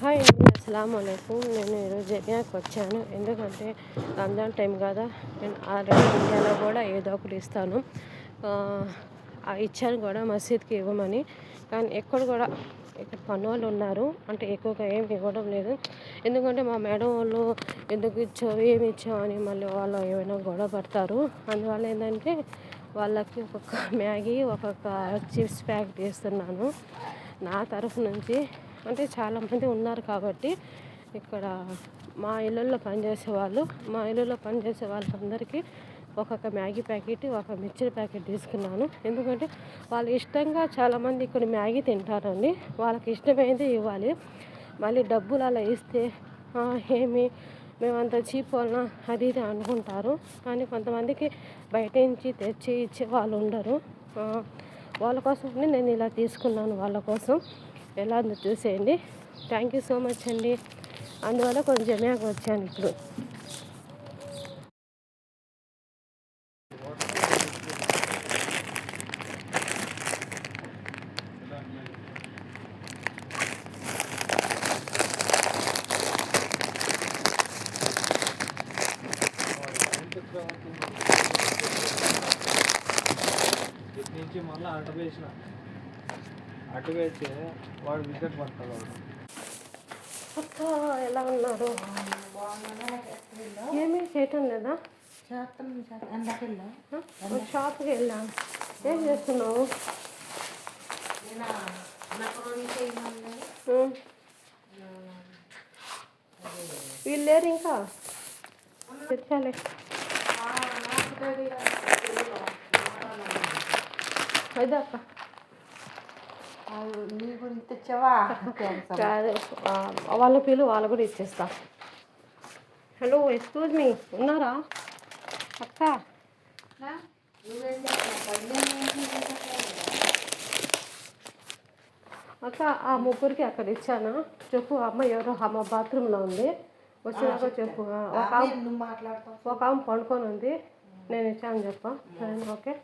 Hi అండి, అస్సలాము అలైకుం. నేను ఈరోజు జగియాకి వచ్చాను. ఎందుకంటే రంజాన్ టైం కదా. నేను ఆల్రెడీ ఇండియాలో కూడా ఏదో ఒకటి ఇస్తాను. ఇచ్చాను కూడా మసీద్కి ఇవ్వమని. కానీ ఎక్కడ కూడా ఇక్కడ పని ఉన్నారు, అంటే ఎక్కువగా ఏం ఇవ్వడం లేదు. ఎందుకంటే మా మేడం వాళ్ళు ఎందుకు ఇచ్చావు, ఏమి ఇచ్చావు అని మళ్ళీ వాళ్ళు ఏమైనా గొడవ పడతారు. అందువల్ల ఏంటంటే వాళ్ళకి ఒక్కొక్క మ్యాగీ, ఒక్కొక్క చిప్స్ ప్యాకెట్ ఇస్తున్నాను నా తరఫు నుంచి. అంటే చాలామంది ఉన్నారు కాబట్టి ఇక్కడ మా ఇళ్ళల్లో పనిచేసే వాళ్ళందరికీ ఒక్కొక్క మ్యాగీ ప్యాకెట్, ఒక మిక్చర్ ప్యాకెట్ తీసుకున్నాను. ఎందుకంటే వాళ్ళు ఇష్టంగా చాలామంది ఇక్కడ మ్యాగీ తింటారండి. వాళ్ళకి ఇష్టమైనది ఇవ్వాలి. మళ్ళీ డబ్బులు అలా ఇస్తే ఏమి మేమంత చీప్ వాళ్ళ అది ఇది అనుకుంటారు. కానీ కొంతమందికి బయట నుంచి తెచ్చి ఇచ్చే వాళ్ళు ఉండరు. వాళ్ళ కోసం నేను ఇలా తీసుకున్నాను. వాళ్ళ కోసం ఎలా ఉందో చూసేయండి. థ్యాంక్ యూ సో మచ్ అండి. అందువల్ల కొంచెం జమ్యాకి వచ్చాను ఇప్పుడు. నుంచి మళ్ళీ అటు వేస్తే వాడు వికెట్ పడతాడు. అక్క ఎలా ఉన్నారు? ఏమీ చేయటం లేదా? షాప్కి వెళ్ళా. ఏం చేస్తున్నావు? వీళ్ళు లేరు ఇంకా తెచ్చాలి. అదే అక్క కాదు, వాళ్ళ పిల్లలు వాళ్ళు కూడా ఇచ్చేస్తా. హలో, ఎక్స్క్యూజ్ మీ, ఉన్నారా అక్క? అక్క ఆ ముగ్గురికి అక్కడ ఇచ్చాను. చెప్పు, అమ్మ ఎవరో అమ్మ బాత్రూంలో ఉంది, వచ్చినాక చెప్పు. ఒక ఆమె పండుకొని ఉంది, నేను ఇచ్చాను చెప్ప. ఓకే.